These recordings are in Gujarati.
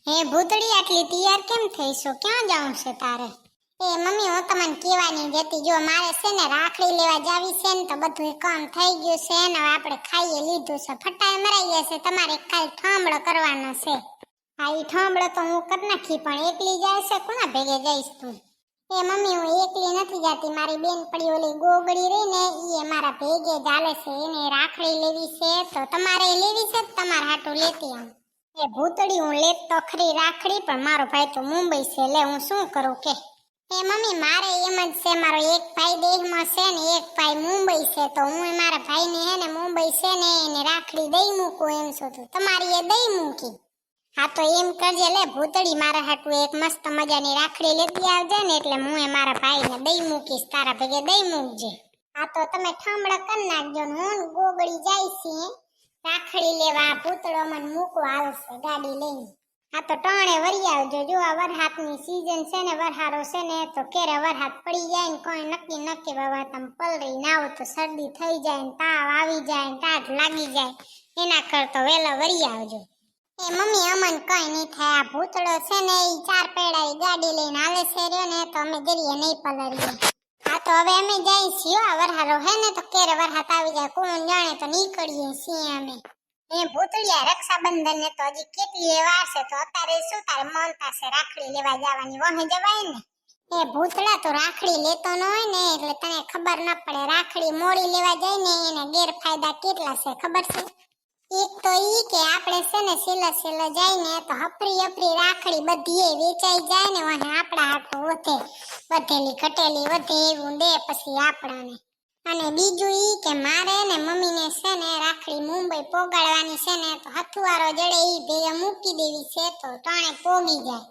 હે ભૂતળી, આટલી તૈયાર કેમ થઈશો? ક્યાં જાઉં છે તારે? એ મમ્મી, હું તમને કહેવાની જ હતી. જો મારે છે ને રાખડી લેવા જાવી છે ને, તો બધું કામ થઈ ગયું છે ને હવે આપણે ખાઈએ લીધું છે, ફટાઈ મરાઈ ગયા છે. તમારે કાલ ઠામડો કરવાનો છે. હા, ઈ ઠામડો તો હું કરી નાખી, પણ એકલી જાય છે? કોના ભેગે જઈશ તું? એ મમ્મી, હું એકલી નથી જાતી. મારી બેન પડી ઓલી ગોગડી રહી ને, ઈ મારા ભેગે ચાલે છે. એને રાખડી લેવી છે, તો તમારે લેવી છે? તમારા હાટું લેતી આવું. એ ભૂતડી, હું લેત તો ખરી રાખડી, પણ મારો ભાઈ તો મુંબઈ છે. લે હું શું કરું કે? એ મમ્મી, મારે એમ જ છે. મારો એક ભાઈ દેશમાં છે ને એક ભાઈ મુંબઈ છે, તો હું મારા ભાઈને હે ને મુંબઈ છે ને એને રાખડી દઈ મૂકું એમ છું. તું તમારી એ દઈ મૂકી? હા, તો એમ કરજે. લે ભૂતડી, મારા હાટું એક મસ્ત મજાની રાખડી લેતી આવજે ને, એટલે હું મારા ભાઈને દઈ મૂકીશ. તારા ભેગે દઈ મૂકજે. હા, તો તમે ઠામડા કરી નાખજો ને હું ગોગડી જાય છીએ રાખડી લેવા. ભૂતળો મને મૂકવા આવશે ગાડી લઈને. હા, તો ટાણે વરી આવજો. જો આ વરહાતની સીઝન છે ને, વરહારો છે ને, તો ક્યારે વરહાત પડી જાય ને કોઈ નક્કી નક્કી. બાબા તમે પલળી ના આવો તો શરદી થઈ જાય ને તાવ આવી જાય ને ટાઢ લાગી જાય. એના કરતો વહેલા વરી આવજો. એ મમ્મી, અમન કઈ નહીં થાય. આ ભૂતળો છે ને એ 4 પૈડાની ગાડી લઈને હાલે છે રહ્યો ને, તો અમે જરીએ નહીં પલળીએ. હા, તો હવે અમે જઈએ છીએ. આ વરહારો હે ને, તો ક્યારે વરહાત આવી જાય કોણ જાણે, તો નીકળીએ છીએ અમે. એ ભૂતળિયા, રક્ષાબંધન ને તો હજી કેટલી વાર છે, તો અત્યારે શું તારે મનતા છે રાખડી લેવા જવાની? વહે જવાય ને. એ ભૂતળા, તો રાખડી લેતો ન હોય ને એટલે તને ખબર ન પડે. રાખડી મોડી લેવા જાય ને એના ગેરફાયદા કેટલા છે ખબર છે? એક તો ઈ કે આપણે છે ને સેલા જાય ને તો હપરી રાખડી બધી વેચાઈ જાય ને, વહે આપણા હાથું વધેલી ઘટેલી વધે એવું દે પછી આપણાને. અને બીજું ઈ કે મારે ને મમ્મીને છે ને રાખડી મુંબઈ પોગાડવાની છે ને, તો હથુવારો જડે ઈ ભેગે મૂકી દેવી છે, તો ટાણે પોગી જાય.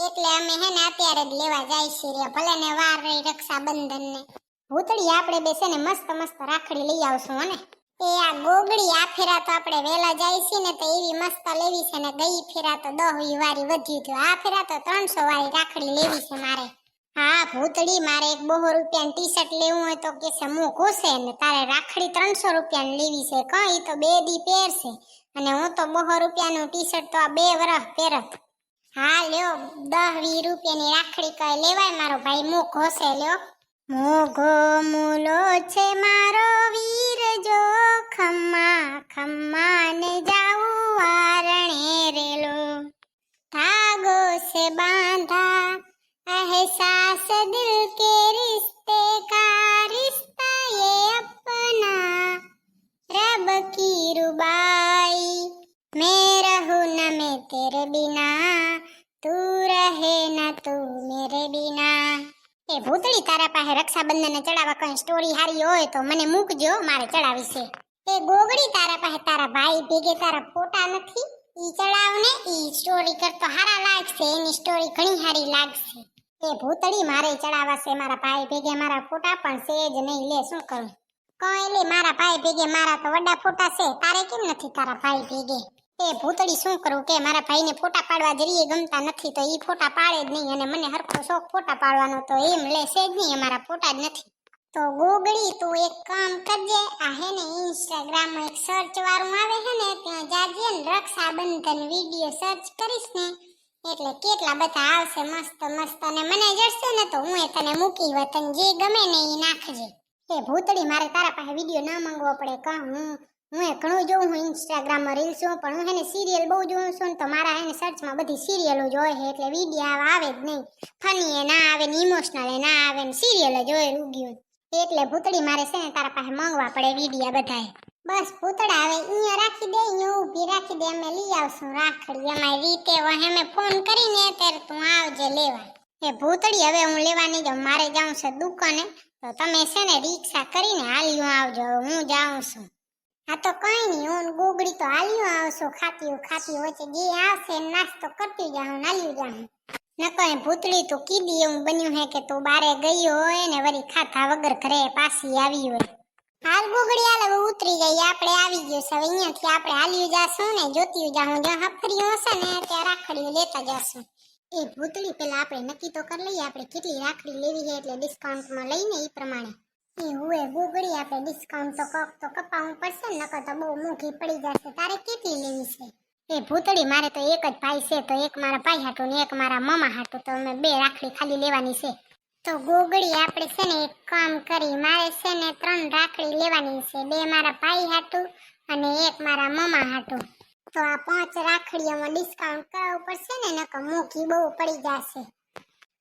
એટલે અમે હે ને અત્યારે જ લેવા જાય છીએ. ભલે ને વાર રહી રક્ષાબંધન ને. ભૂતળી, આપણે બે છે ને મસ્ત રાખડી લઈ આવશું. અને એ આ ગોગડી, આ ફેરા તો આપણે વેલા જાય છે ને, તો એવી મસ્ત લેવી છે ને. ગઈ ફેરા તો 10 વારી વધ્યું હતું. આ ફેરા તો 300 વાળી રાખડી લેવી છે મારે. હા ભૂતળી, મારે એક 200 રૂપિયાની ટી-શર્ટ લેવું હોય તો કે છે મોંઘું છે ને, તારે રાખડી 300 રૂપિયાની લેવી છે. કઈ તો 2 દી પહેરશે, અને હું તો 200 રૂપિયાનું ટી-શર્ટ તો આ 2 વર્ષ પહેરત. હા લ્યો, 10-20 રૂપિયાની રાખડી કઈ લેવાય? મારો ભાઈ મોંઘો છે. લ્યો, મોઘો મૂલો છે મારો વીર, જો ખમ્મા ખમ્મા ને જાઉં વારણે રેલો, धागो से बांधा एहसास दिल के रिश्ते का, रिश्ता ये अपना रब की रुबाई, मैं रहूं न मैं तेरे बिना, तू रहे न तू मेरे बिना. એ ભૂતળી, તારા પાસે રક્ષાબંધનને ચડાવવા કઈ સ્ટોરી હારી હોય તો મને મૂકજો, મારે ચડાવી છે. એ ગોગડી, તારા પાસે તારા ભાઈ ભેગે તારા ફોટા નથી? ઈ ચડાવ ને, ઈ સ્ટોરી કરતો હારા લાગશે. એની સ્ટોરી ઘણી હારી લાગશે. એ ભૂતળી, મારે ચડાવવા છે મારા ભાઈ ભેગે. મારા ફોટા પણ છે જ નહીં. લે શું કરું? કઈ લે, મારા ભાઈ ભેગે મારા તો વડા ફોટા છે, તારે કેમ નથી તારા ભાઈ ભેગે? એ ભૂતળી, શું કરું કે મારા ભાઈને ફોટા પાડવા જરીએ ગમતા નથી, તો ઈ ફોટા પાડે જ નહીં. અને મને હરખો શોખ ફોટા પાડવાનો, તો એમ લેશે જ નહીં. અમારા ફોટા જ નથી. તો ગોગડી, તું એક કામ કરજે. આ હે ને ઇન્સ્ટાગ્રામમાં એક સર્ચ વાળું આવે છે ને, ત્યાં જાજે ને રક્ષાબંધન વિડીયો સર્ચ કરીશ ને, એટલે કેટલા બધા આવશે મસ્ત. અને મને જડશે ને તો હું તને મૂકી હોય, તને જે ગમે ને એ નાખજે. એ ભૂતળી, મારે તારા પાસે વિડીયો ના માંગવો પડે. હું ઘણું જોઉં હું ઇન્સ્ટાગ્રામમાં રીલ્સ જોઉં, પણ હું એને સિરિયલ બહુ જોઉં છું ને, તો મારા એને સર્ચમાં બધી સિરિયલો જ હોય છે, એટલે વિડીયો આવે જ નહીં. ફની એ ના આવે ને ઇમોશનલ એ ના આવે ને સિરિયલ જ હોય રૂગ્યું. એટલે ભૂતળી, મારે છે ને તારા પાસે માંગવા પડે વિડીયા બધાય. બસ ભૂતળા, હવે અહીંયા રાખી દે, અહીંયા ઊભી રાખી દે, અમે લઈ આવશું રાખડી અમારી રીતે. અમે ફોન કરીને ત્યારે તું આવજે લેવા. એ ભૂતળી, હવે હું લેવા નહીં જાઉં, મારે જાઉં છે દુકાને. તો તમે છે ને રિક્ષા કરીને હાલ્યું આવજો, હું જાઉં છું. હા, તો કઈ નહીં, હું ગોગડી તો હાલ્યું આવશું. ખાતી વચ્ચે જે આવશે નાસ્તો કરતી જાઉં, હાલ્યું જાઉં. ન કઈ ભૂતળી, તો કીધી એવું બન્યું હે કે તું બારે ગઈ હોય ને વળી ખાધા વગર ઘરે પાછી આવી હોય. હાલ ગોગડી, હાલ હવે ઉતરી ગઈ, આપણે આવી ગયું છે. હવે અહીંયાથી આપણે હાલ્યું જાશું ને જોતી જાઉં, જ્યાં હફરીઓ હશે ને ત્યાં રાખડીઓ લેતા જાશું. એ ભૂતળી, પેલા આપણે નક્કી તો કરી લઈએ આપણે કેટલી રાખડી લેવી છે, એટલે ડિસ્કાઉન્ટમાં લઈને એ પ્રમાણે. એ હુએ ગોગડી, આપણે ડિસ્કાઉન્ટ તો કપાવવું પડશે ને, નકર તો બહુ મોંઘી પડી જશે. તારે કેટલી લેવી છે? એ ભૂતળી, મારે તો એક જ ભાઈ છે, તો એક મારા ભાઈ હાટું ને એક મારા મામા હાટું, તો અમે 2 રાખડી ખાલી લેવાની છે. તો ગોગડી, આપણે છે ને એક કામ કરી, મારે છે ને 3 રાખડી લેવાની છે, 2 મારા ભાઈ હાટું અને એક મારા મામા હાટું. તો આ 5 રાખડીઓમાં ડિસ્કાઉન્ટ કરાવવું પડશે ને, નકર મોંઘી બહુ પડી જશે.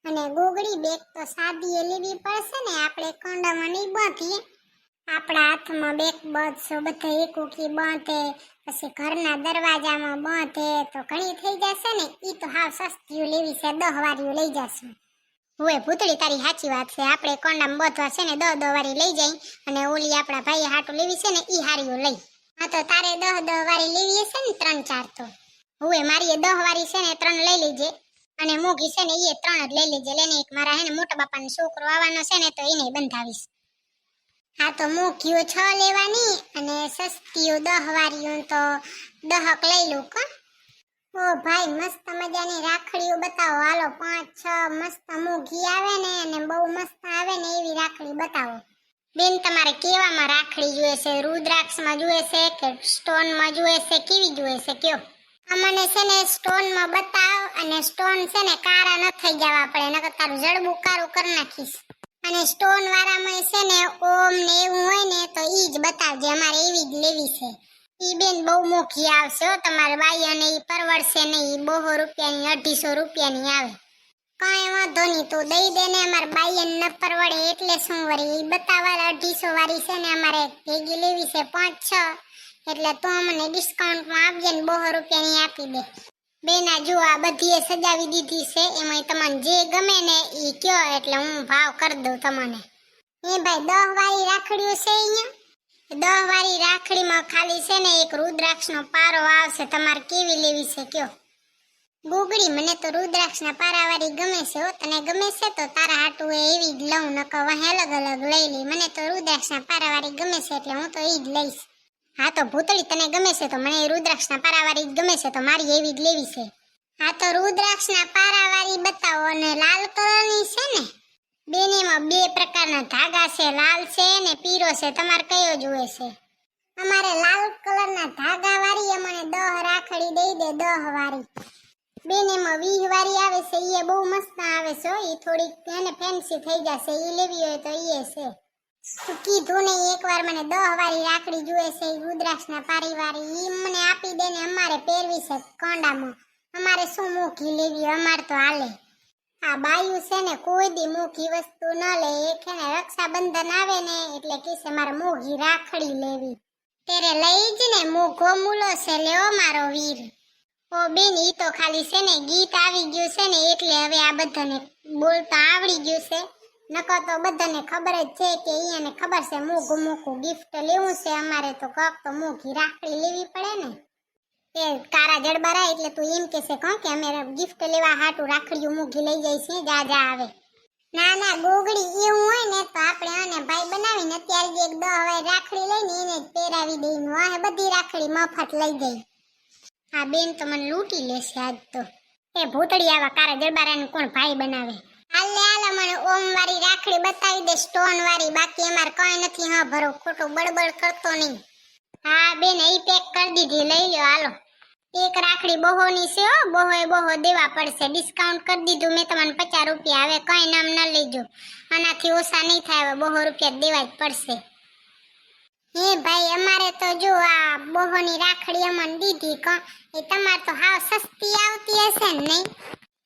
અને ગોગડી, બેગ તો સાદી લેવી પડશે ને, આપણે કંડામાં નહીં બાંધીએ. આપણા હાથમાં બેગ બાંધશો, બધા એકુકી બાંધે, પછી ઘરના દરવાજામાં બાંધે, તો ઘણી થઈ જશે ને. ઈ તો હાવ સસ્તી લેવી છે, 10 વાળી લઈ જશું. હોય ભૂતળી, તારી સાચી વાત છે, આપણે કોંડામાં બાંધવા છે ને 10 વાળી લઈ જાય, અને ઓલી આપણા ભાઈ હાટું લેવી છે ને ઈ હારીઓ લઈ. હા, તો તારે 10 વાળી લેવી હશે ને 3-4 તો. હોય મારી 10 વાળી છે ને 3 લઈ લેજે, અને મોઘી છે ને એ 3 જ લઈ લેજે. લેને એક મારા હે ને મોટા બાપાનો છોકરો આવવાનો છે ને, તો એને બંધાવીશ. હા, તો મોઘીઓ 6 લેવાની અને સસ્તીઓ 10 વાળીઓ તો 10 લઈ લઉં કો. ઓ ભાઈ, મસ્ત મજાની રાખડીઓ બતાવો, હાલો 5-6 મસ્ત મોઘી આવે ને અને બહુ મસ્ત આવે ને એવી રાખડી બતાવો. બેન, તમારે કેવામાં રાખડી જોઈએ છે? રુદ્રાક્ષમાં જોઈએ છે કે સ્ટોનમાં જોઈએ છે? કેવી જોઈએ છે કયો? અમને છે ને સ્ટોનમાં બતાવ, અને સ્ટોન છે ને કારા ન થઈ જવા પડે, નકર તારું જડબું કારું કરી નાખીશ. અને સ્ટોન વાળામાં છે ને ઓમ ને એવું હોય ને તો ઈ જ બતાવજે, અમારે એવી જ લેવી છે. ઈ બેન બહુ મોઘી આવશે હો, તમારે બાઈ, અને ઈ પરવડશે નહીં. ઈ 200 રૂપિયાની 250 રૂપિયાની આવે. કાંઈ વાંધો નહીં, તું દઈ દે ને, અમારે બાઈ ન પરવડે એટલે શું વળી. ઈ બતાવવા 250 વાળી છે ને અમારે ભેગી લેવી છે 5-6, એટલે તું અમને ડિસ્કાઉન્ટમાં આપજે ને 200 રૂપિયાની આપી દે. બેના જો આ બધીએ સજાવી દીધી છે, એમાં તમને જે ગમે ને ઈ કયો, એટલે હું ભાવ કરી દઉં તમને. એ ભાઈ, 10 વાળી રાખડીઓ છે અહીંયા. 10 વાળી રાખડીમાં ખાલી છે ને એક રુદ્રાક્ષનો પારો આવશે, તમારે કેવી લેવી છે કયો? ગોગડી, મને તો રુદ્રાક્ષના પારાવાળી ગમે છે હો. તને ગમે છે તો તારા હાટું એવી જ લઉં, નકર વહે અલગ અલગ લઈ લે. મને તો રુદ્રાક્ષના પારાવાળી ગમે છે, એટલે હું તો ઈ જ લઈશ. હા, તો ભૂતળી, તને ગમે છે તો મને રુદ્રાક્ષના પારાવાળી જ ગમે છે, તો મારી એવી જ લેવી છે. હા, તો રુદ્રાક્ષના પારાવાળી બતાવો, અને લાલ કલરની છે ને. બેન, એમાં 2 પ્રકારના ધાગા છે, લાલ છે ને પીરો છે, તમારે કયો જોઈએ છે? અમારે લાલ કલરના ધાગા વાળી અમને 10 રાખડી દઈ દે, 10 વાળી. બેન, એમાં 20 વાળી આવે છે, એ બહુ મસ્ત આવે છે, એ થોડીક એને ફેન્સી થઈ જશે. એ લેવી હોય તો એ છે. કીધું ને એકવાર મને 10 વાળી રાખડી જોઈએ છે, રુદ્રાક્ષના પારીવાળી. ઈ મને આપી દે ને, અમારે પહેરવી છે કોંડામાં. અમારે શું મોઘી લેવી, અમારે તો હાલે. આ બાયું છે ને કોઈ દી મોઘી વસ્તુ ન લે. એક છે ને રક્ષાબંધન આવે ને એટલે કહેશે મારે મોઘી રાખડી લેવી. તેરે લઈ જ ને, મોઘો મૂલો છે લેવો મારો વીર. ઓ બેન, ઈ તો ખાલી છે ને ગીત આવી ગયું છે ને, એટલે હવે આ બધાને બોલતા આવડી ગયું છે. નકર તો બધાને ખબર જ છે કે એને ખબર છે મોઘું મોઘું ગિફ્ટ લેવું છે અમારે, તો કક તો મોઘી રાખડી લેવી પડે ને. એ કારા જડબારા, એટલે તું એમ કહેશે કે અમે ગિફ્ટ લેવા હાટું રાખડીઓ મોઘી લઈ જાય છે, જા આવે. ના ના ગોગડી, એવું હોય ને તો આપણે આને ભાઈ બનાવીને અત્યારે જે એક 10 વાળી રાખડી લઈને એને જ પહેરાવી દઈનું. આ બધી રાખડી મફત લઈ ગઈ. આ બેન તો મને લૂંટી લેશે આજ તો. એ ભૂતળી, આવા કારા જડબારાને કોણ ભાઈ બનાવે? હાલે મને ઓમ વાળી રાખડી બતાવી દે, સ્ટોન વાળી. બાકી અમાર કઈ નથી. હા ભરો, ખોટું બળબળ કરતો નહીં. હા બેન, ઈ પેક કરી દીધી, લઈ લ્યો હાલો. એક રાખડી બહોની છે હો, બહો દેવા પડશે. ડિસ્કાઉન્ટ કરી દીધું મેં તમને 50 રૂપિયા. હવે કઈ નામ ન લેજો, આનાથી ઓછા નહીં થાય. હવે 200 રૂપિયા દેવા જ પડશે. હે ભાઈ, અમારે તો જો આ બહોની રાખડી અમને દીધી, એ તમારે તો હાવ સસ્તી આવતી હશે ને નહીં?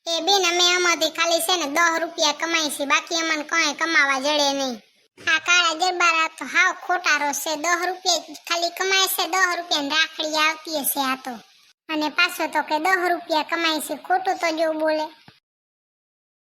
એ બેન, અમે આમાંથી ખાલી છે ને 10 રૂપિયા કમાઈ છે, બાકી અમને કઈ કમાવા જડે નહીં. આ કાળા જરબારા તો હાવ ખોટારો છે. 10 રૂપિયા ખાલી કમાય છે, 10 રૂપિયાની રાખડી આવતી હશે આ તો. અને પાછો તો કે 10 રૂપિયા કમાય છે, ખોટું તો જો બોલે.